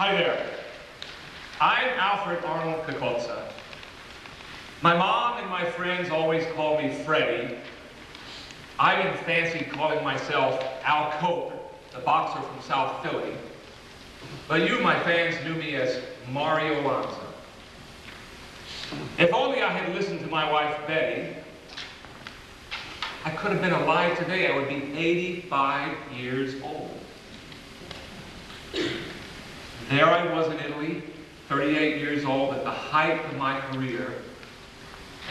Hi there. I'm Alfred Arnold Cocozza. My mom and my friends always call me Freddie. I even fancied calling myself Al Cope, the boxer from South Philly. But you, my fans, knew me as Mario Lanza. If only I had listened to my wife, Betty, I could have been alive today. I would be 85 years old. There I was in Italy, 38 years old, at the height of my career,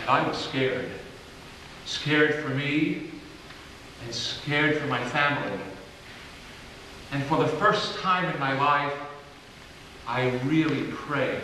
and I was scared. Scared for me, and scared for my family. And for the first time in my life, I really prayed.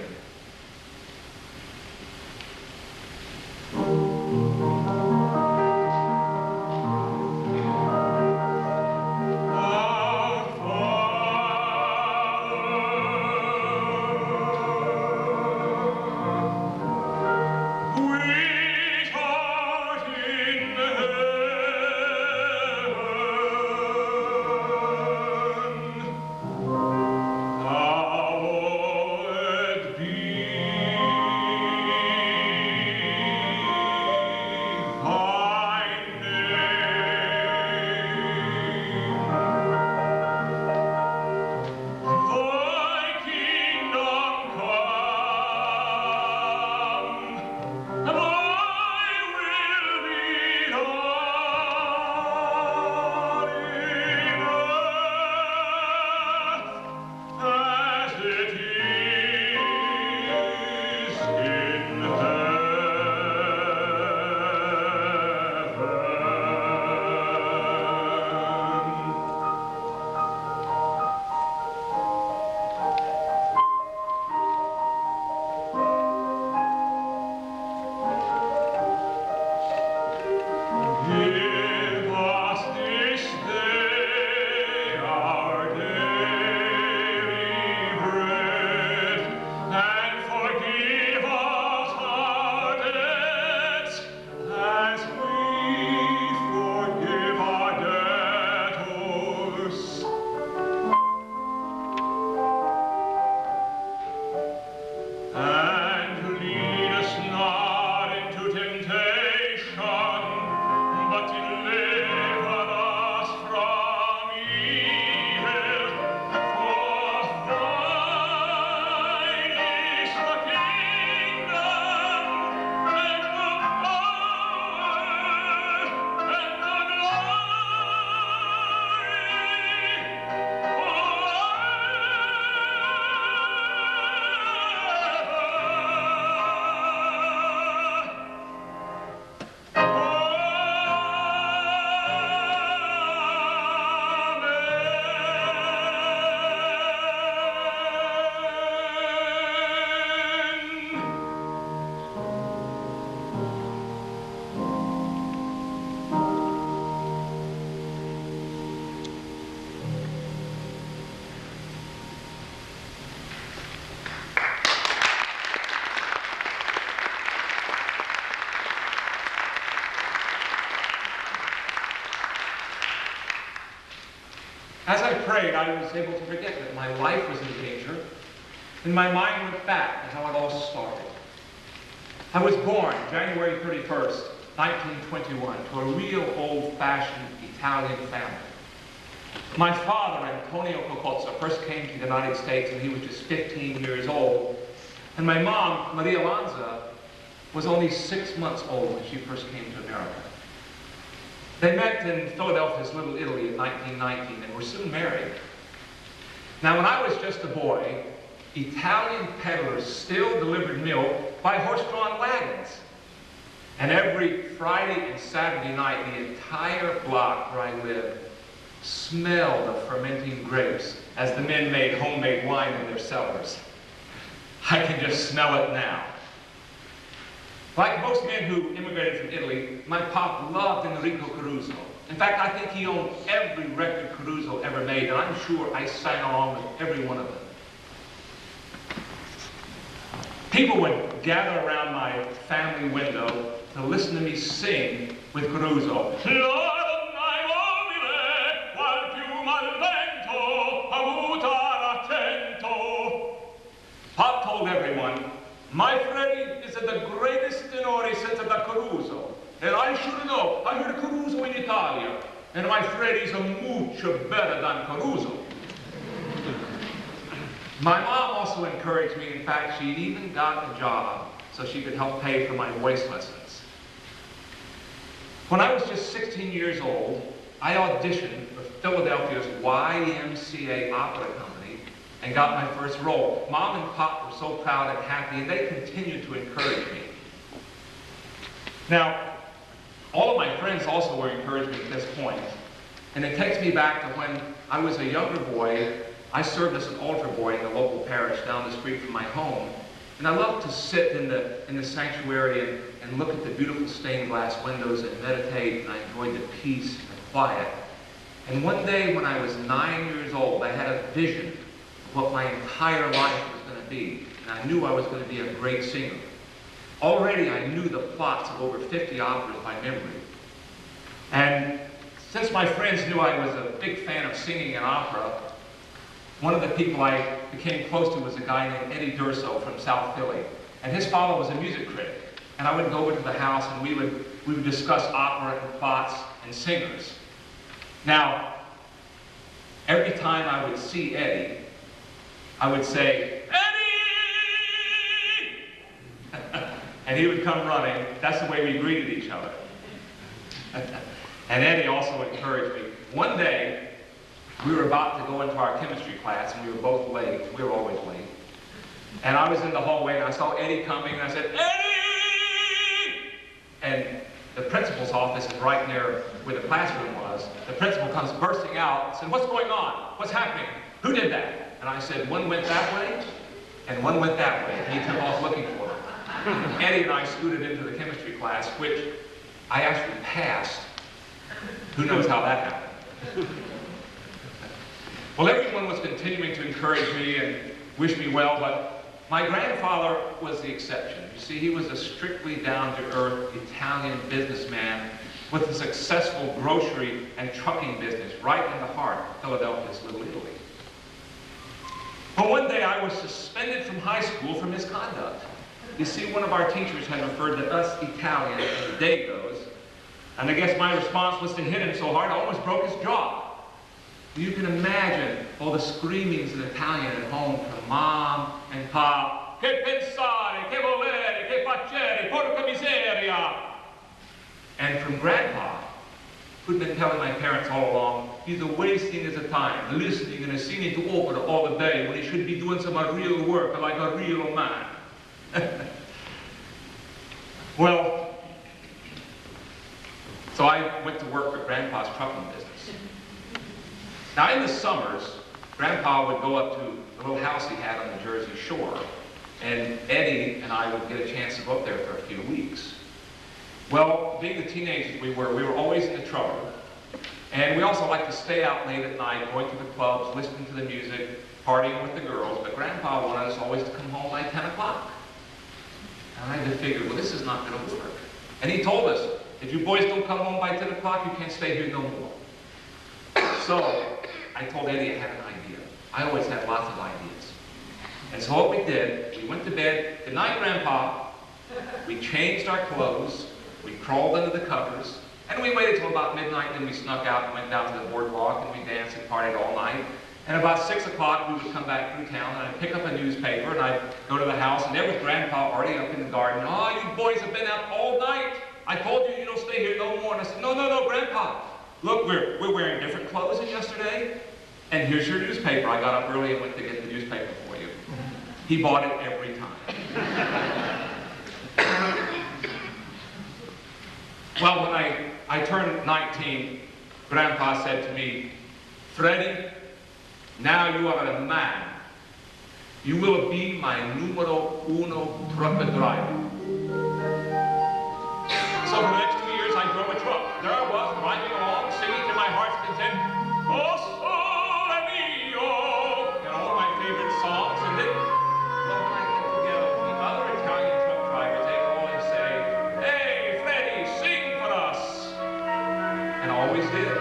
As I prayed, I was able to forget that my life was in danger, and my mind went back to how it all started. I was born January 31st, 1921, to a real old-fashioned Italian family. My father, Antonio Cocozza, first came to the United States when he was just 15 years old, and my mom, Mario Lanza, was only 6 months old when she first came to America. They met in Philadelphia's Little Italy in 1919 and were soon married. Now, when I was just a boy, Italian peddlers still delivered milk by horse-drawn wagons. And every Friday and Saturday night, the entire block where I lived smelled of fermenting grapes as the men made homemade wine in their cellars. I can just smell it now. Like most men who immigrated from Italy, my pop loved Enrico Caruso. In fact, I think he owned every record Caruso ever made, and I'm sure I sang along with every one of them. People would gather around my family window to listen to me sing with Caruso. My Freddy is the greatest tenore since the Caruso. And I should know, I heard Caruso in Italia. And my Freddy's a mucho better than Caruso. My mom also encouraged me. In fact, she even got a job so she could help pay for my voice lessons. When I was just 16 years old, I auditioned for Philadelphia's YMCA Opera Company and got my first role. Mom and Pop were so proud and happy, and they continued to encourage me. Now, all of my friends also were encouraging me at this point, and it takes me back to when I was a younger boy. I served as an altar boy in the local parish down the street from my home, and I loved to sit in the sanctuary and look at the beautiful stained glass windows and meditate, and I enjoyed the peace and the quiet. And one day when I was 9 years old, I had a vision of what my entire life was going to be, and I knew I was going to be a great singer. Already I knew the plots of over 50 operas by memory. And since my friends knew I was a big fan of singing and opera, one of the people I became close to was a guy named Eddie Durso from South Philly. And his father was a music critic. And I would go over to the house and we would discuss opera and plots and singers. Now, every time I would see Eddie, I would say, Eddie! And he would come running. That's the way we greeted each other. And Eddie also encouraged me. One day, we were about to go into our chemistry class, and we were both late. We were always late. And I was in the hallway, and I saw Eddie coming, and I said, Eddie! And the principal's office is right near where the classroom was. The principal comes bursting out and said, what's going on? What's happening? Who did that? And I said, one went that way, and one went that way. And he took off looking for them. Eddie and I scooted into the chemistry class, which I actually passed. Who knows how that happened? Well, everyone was continuing to encourage me and wish me well, but my grandfather was the exception. You see, he was a strictly down-to-earth Italian businessman with a successful grocery and trucking business right in the heart of Philadelphia's Little Italy. But one day I was suspended from high school for misconduct. You see, one of our teachers had referred to us Italians as Dagos, and I guess my response was to hit him so hard I almost broke his jaw. You can imagine all the screamings in Italian at home from Mom and Pop. Che pensare, che volere, che facere, porca miseria. And from Grandpa, who'd been telling my parents all along, he's wasting his time, listening and singing to opera all the day when he should be doing some real work like a real man. Well, so I went to work for Grandpa's trucking business. Now, in the summers, Grandpa would go up to the little house he had on the Jersey Shore, and Eddie and I would get a chance to go up there for a few weeks. Well, being the teenagers we were always in the trouble, and we also liked to stay out late at night, going to the clubs, listening to the music, partying with the girls, but Grandpa wanted us always to come home by 10 o'clock. And I had to figure, well, this is not going to work. And he told us, if you boys don't come home by 10 o'clock, you can't stay here no more. So I told Eddie I had an idea. I always had lots of ideas. And so what we did, we went to bed. Good night, Grandpa. We changed our clothes. We crawled under the covers. And we waited till about midnight, then we snuck out and went down to the boardwalk, and we danced and partied all night. And about 6 o'clock, we would come back through town, and I'd pick up a newspaper, and I'd go to the house, and there was Grandpa already up in the garden. Oh, you boys have been out all night. I told you you don't stay here no more. And I said, no, Grandpa. Look, we're wearing different clothes than yesterday, and here's your newspaper. I got up early and went to get the newspaper for you. He bought it every time. Well, when I turned 19, Grandpa said to me, Freddy, now you are a man. You will be my numero uno truck driver. So for the next 2 years, I drove a truck. There I was, driving along, singing to my heart's content, O Sole Mio, and all my favorite songs. And then, well, when I get together with the other Italian truck drivers, they would always say, hey, Freddy, sing for us. And I always did.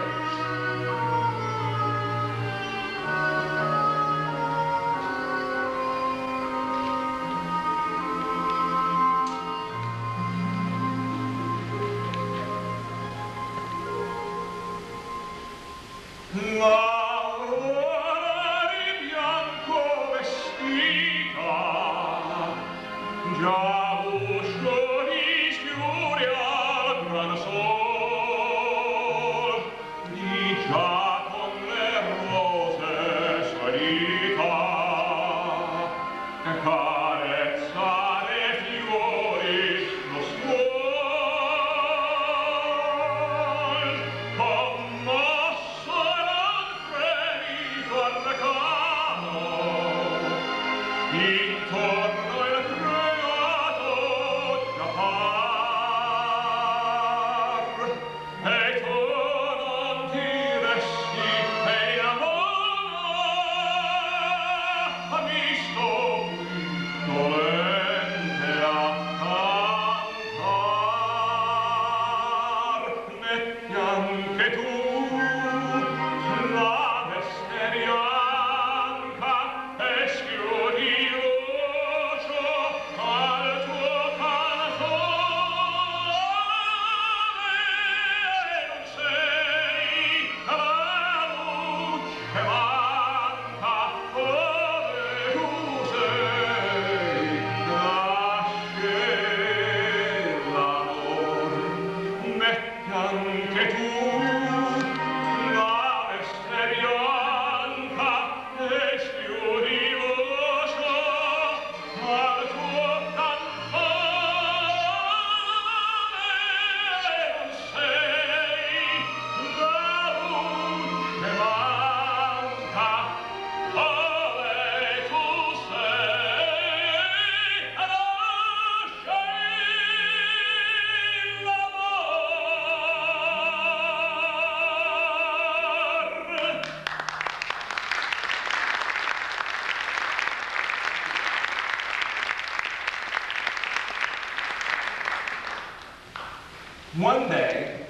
One day,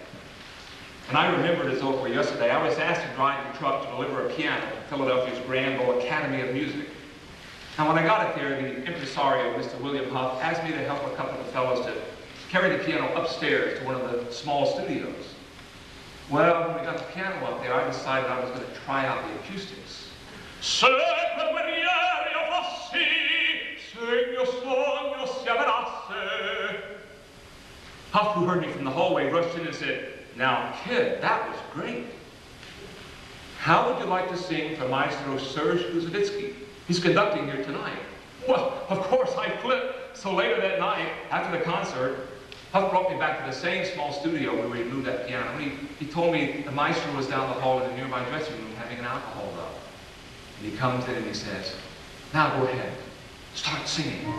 and I remember it as though it were yesterday, I was asked to drive the truck to deliver a piano to Philadelphia's Grand Ole Academy of Music. And when I got it there, the impresario, Mr. William Huff, asked me to help a couple of fellows to carry the piano upstairs to one of the small studios. Well, when we got the piano up there, I decided I was going to try out the acoustics. Huff, who heard me from the hallway, rushed in and said, "Now, kid, that was great. How would you like to sing for Maestro Serge Kuzovitsky? He's conducting here tonight." Well, of course, I flipped. So later that night, after the concert, Huff brought me back to the same small studio where we moved that piano. He told me the maestro was down the hall in the nearby dressing room having an alcohol rub. And he comes in and he says, "Now go ahead, start singing."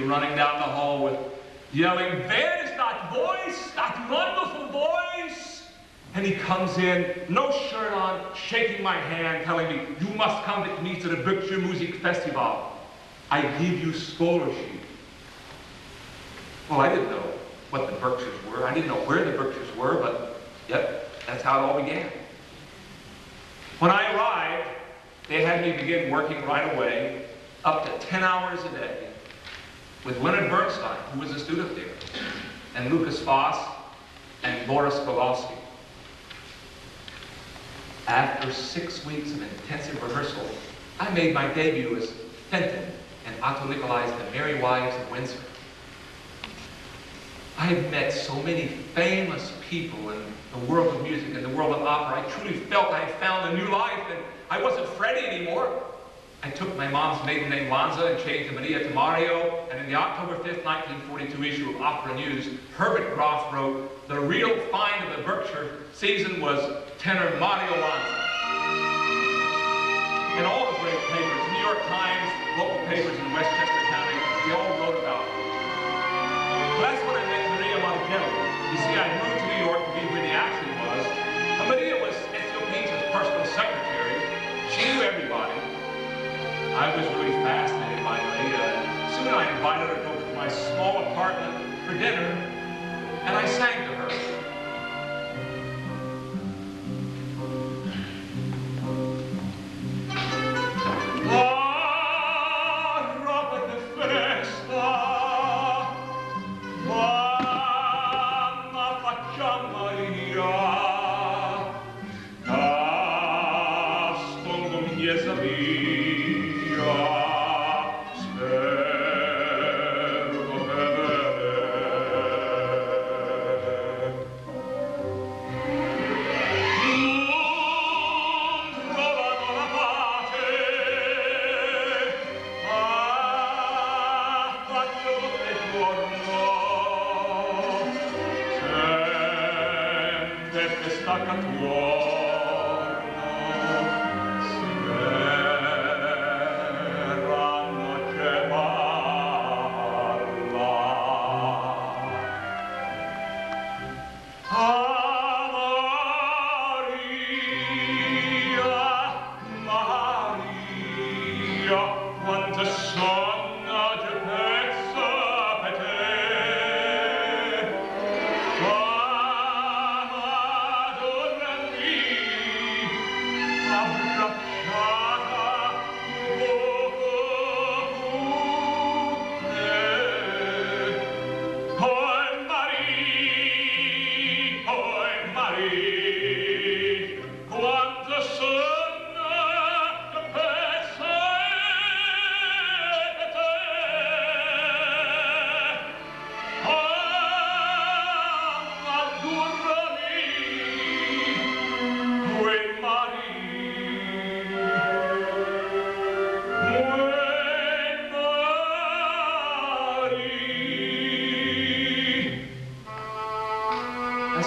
running down the hall with yelling, "Where is that voice, that wonderful voice?" And he comes in, no shirt on, shaking my hand, telling me, "You must come with me to the Berkshire Music Festival. I give you scholarship." Well, I didn't know what the Berkshires were. I didn't know where the Berkshires were, but yep, that's how it all began. When I arrived, they had me begin working right away, up to 10 hours a day, with Leonard Bernstein, who was a student there, and Lucas Foss, and Boris Golowski. After 6 weeks of intensive rehearsal, I made my debut as Fenton and Otto Nicolai's The Merry Wives of Windsor. I have met so many famous people in the world of music and the world of opera. I truly felt I had found a new life, and I wasn't Freddie anymore. I took my mom's maiden name Lanza and changed the Maria to Mario, and in the October 5th, 1942 issue of Opera News, Herbert Groff wrote, "The real find of the Berkshire season was tenor Mario Lanza." And all the great papers, New York Times, local papers in Westchester County, they all wrote about it. Well, that's when I met Maria Margelli. You see, I moved to New York to be where the action was. And Maria was Ezio Pinz's personal secretary. She knew everybody. I was really fascinated by Maria, and soon I invited her over to my small apartment for dinner, and I sang to her.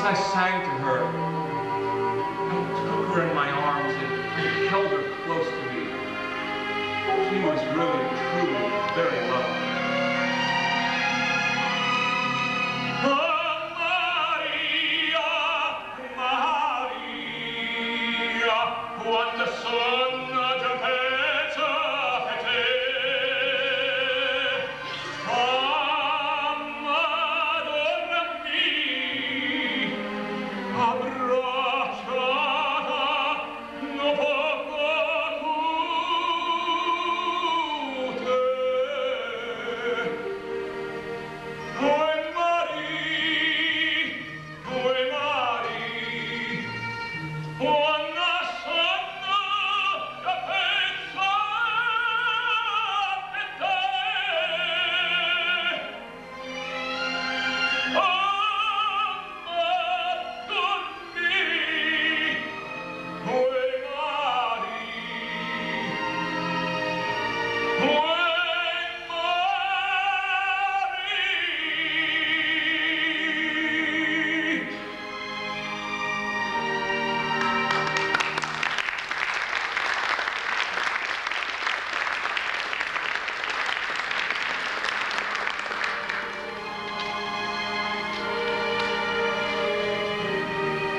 I sang to her, I took her in my arms and I held her close to me. She was really, truly very lovely. Maria, Maria, quando sono già pezza per te. Abbracciata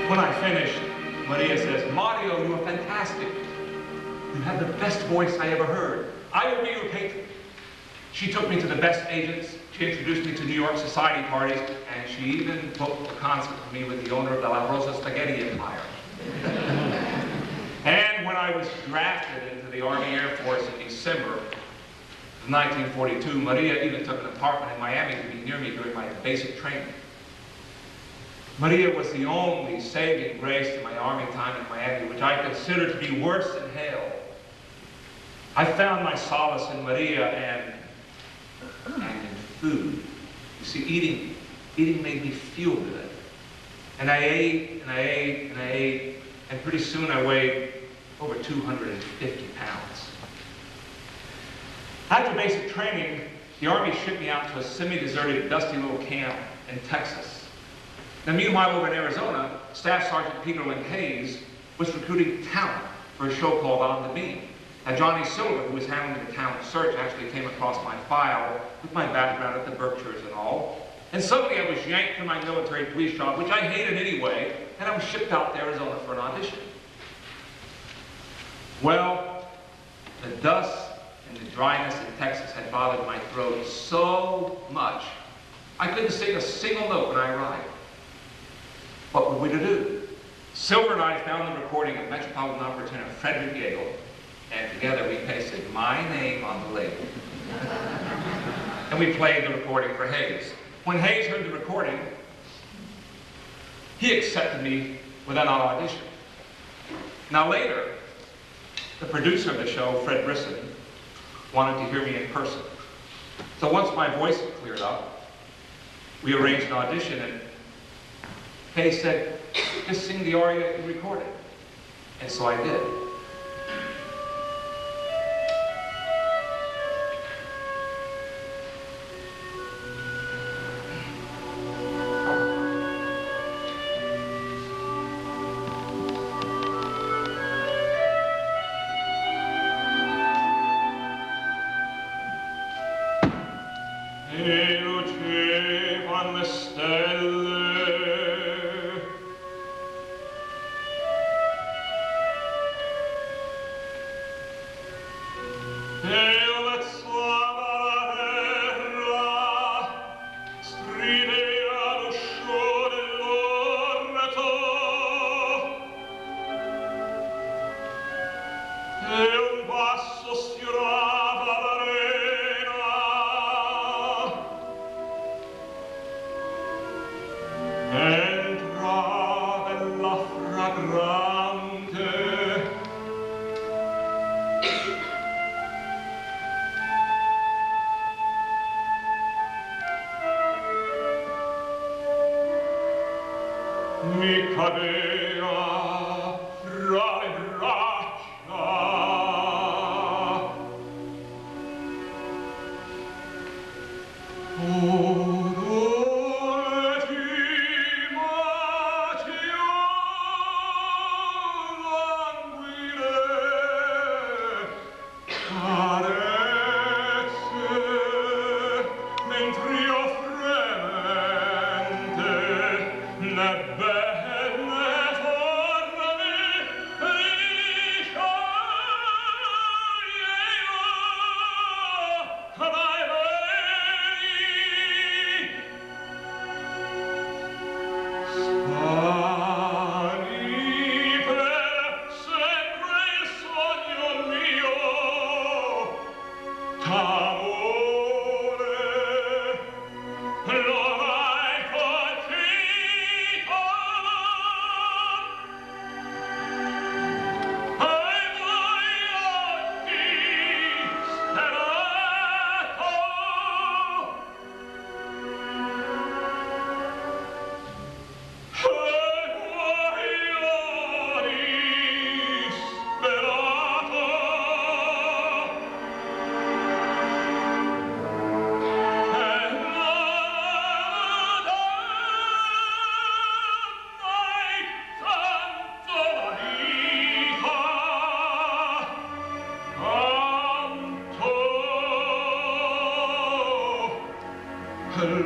When I finished, Maria says, "Mario, you are fantastic. You have the best voice I ever heard. I will be your patron." She took me to the best agents. She introduced me to New York society parties, and she even booked a concert for me with the owner of the La Rosa Spaghetti Empire. And when I was drafted into the Army Air Force in December of 1942, Maria even took an apartment in Miami to be near me during my basic training. Maria was the only saving grace to my Army time in Miami, which I consider to be worse than hell. I found my solace in Maria and in food. You see, eating made me feel good. And I ate, and I ate, and I ate, and pretty soon I weighed over 250 pounds. After basic training, the Army shipped me out to a semi-deserted, dusty little camp in Texas. Now, meanwhile, over in Arizona, Staff Sergeant Peter Lynn Hayes was recruiting talent for a show called On the Beam. Now, Johnny Silver, who was handling the talent search, actually came across my file with my background at the Berkshires and all. And suddenly I was yanked from my military police job, which I hated anyway, and I was shipped out to Arizona for an audition. Well, the dust and the dryness in Texas had bothered my throat so much, I couldn't sing a single note when I arrived. What were we to do? Silver and I found the recording of Metropolitan Opera tenor Frederick Yale, and together we pasted my name on the label. And we played the recording for Hayes. When Hayes heard the recording, he accepted me without an audition. Now later, the producer of the show, Fred Brisson, wanted to hear me in person. So once my voice cleared up, we arranged an audition, and Hayes said, "Just sing the aria you recorded." And so I did. E lucevan le stelle, e vezzava la terra, strideva l'uscio dell'orto, e un basso sfiorava l'arena, entra bella fragrante, mi cadeva fra le braccia.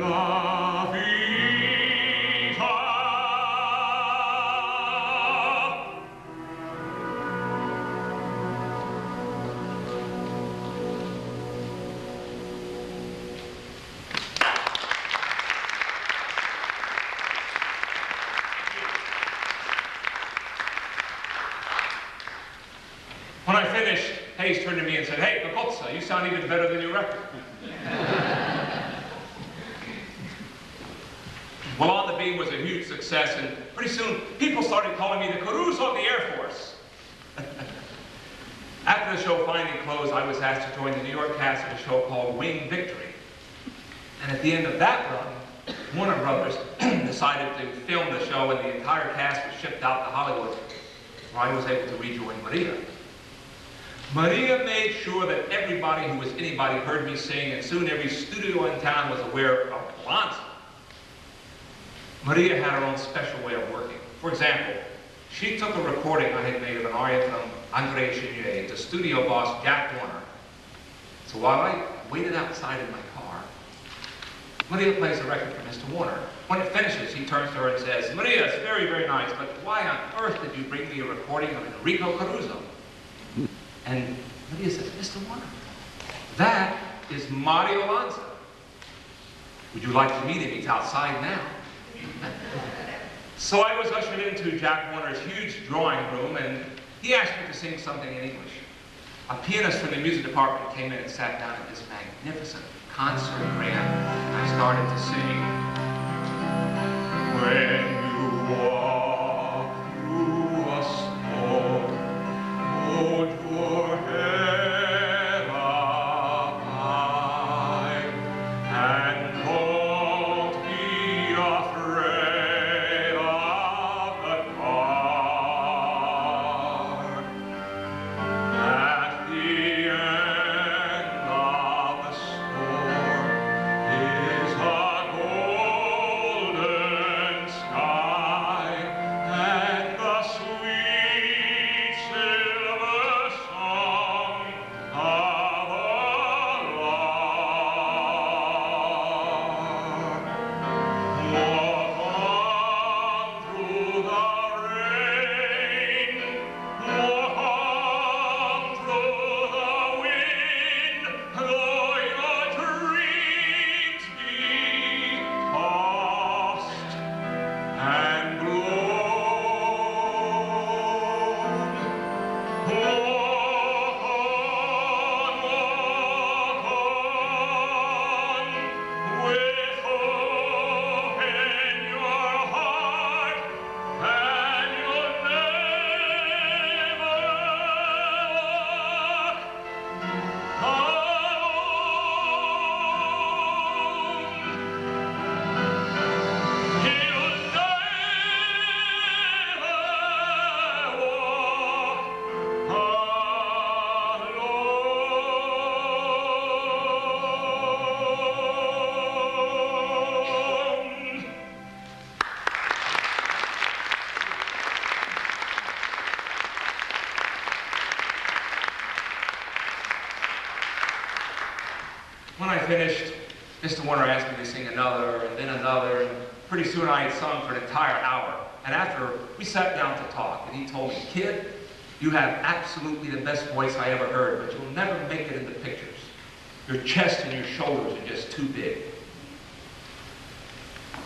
La vita case turned to me and said, "Hey, Pacozza, you sound even better than your record." Well, On the Beam was a huge success, and pretty soon people started calling me the Caruso of the Air Force. After the show finally closed, I was asked to join the New York cast of a show called Winged Victory. And at the end of that run, Warner Brothers decided to film the show, and the entire cast was shipped out to Hollywood, where I was able to rejoin Maria. Maria made sure that everybody who was anybody heard me sing, and soon every studio in town was aware of Lanza. Maria had her own special way of working. For example, she took a recording I had made of an aria from André Chenier to studio boss Jack Warner. So while I waited outside in my car, Maria plays the record for Mr. Warner. When it finishes, he turns to her and says, "Maria, it's very, very nice, but why on earth did you bring me a recording of Enrico Caruso?" And Maria says, "Mr. Warner, that is Mario Lanza. Would you like to meet him? He's outside now." So I was ushered into Jack Warner's huge drawing room, and he asked me to sing something in English. A pianist from the music department came in and sat down at this magnificent concert grand, and I started to sing. When you walk through a storm, hold your head up high, and don't be afraid of the dark. At the end of the storm is a golden sky, and the sweet silver song of a lark. Walk on through the rain, walk on through the wind, though your dreams be tossed and blown. Walk on, with hope in your heart, and you'll never walk alone. You'll never walk alone. When I finished, Mr. Warner asked me to sing another, and then another, and pretty soon I had sung for an entire hour. And after, we sat down to talk, and he told me, "Kid, you have absolutely the best voice I ever heard, but you'll never make it in the pictures. Your chest and your shoulders are just too big."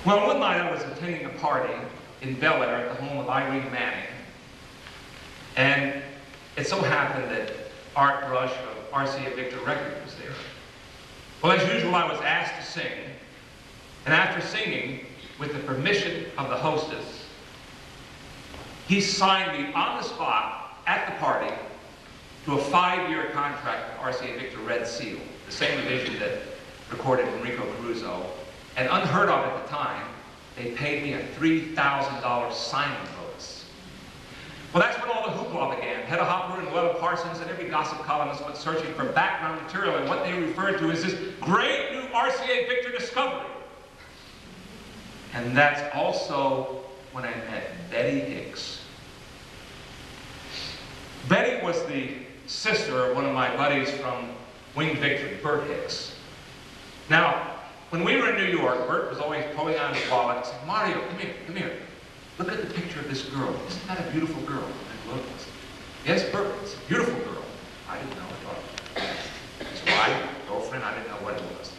Well, one night I was attending a party in Bel Air at the home of Irene Manning, and it so happened that Art Rush of RCA Victor Records was there. Well, as usual, I was asked to sing, and after singing, with the permission of the hostess, he signed me on the spot at the party to a 5-year contract with RCA Victor Red Seal, the same division that recorded Enrico Caruso. And unheard of at the time, they paid me a $3,000 signing bonus. Well, that's when all the hoopla began. Hedda Hopper and Luella Parsons and every gossip columnist went searching for background material, and what they referred to as this great new RCA Victor discovery. And that's also when I met Betty Hicks. Betty was the sister of one of my buddies from Winged Victory, Bert Hicks. Now, when we were in New York, Bert was always pulling out his wallet and saying, "Mario, come here, come here. Look at the picture of this girl. Isn't that a beautiful girl?" And look, "Yes, Bert, it's a beautiful girl." I didn't know. I thought, his wife, girlfriend, I didn't know what it was.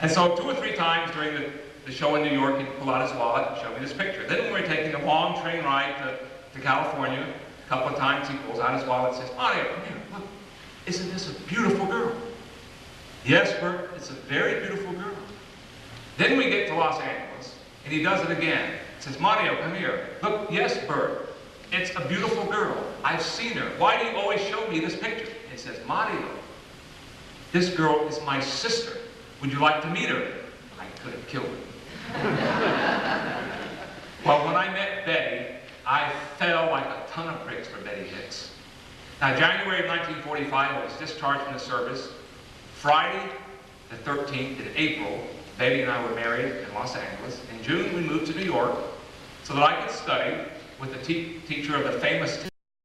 And so 2 or 3 times during the show in New York, he'd pull out his wallet and show me this picture. Then when we were taking a long train ride to California, a couple of times he pulls out his wallet and says, "Mario, come here, look. isn't this a beautiful girl? Yes, Bert, it's a very beautiful girl. Then we get to Los Angeles, and he does it again. He says, Mario, come here. Look, yes, Bert, it's a beautiful girl. I've seen her. Why do you always show me this picture? And he says, Mario, this girl is my sister. Would you like to meet her? I could have killed her. Well, when I met Betty, I fell like a ton of bricks for Betty Hicks. Now, January of 1945, I was discharged from the service. Friday, the 13th, in April, Betty and I were married in Los Angeles. In June, we moved to New York so that I could study with the teacher of the famous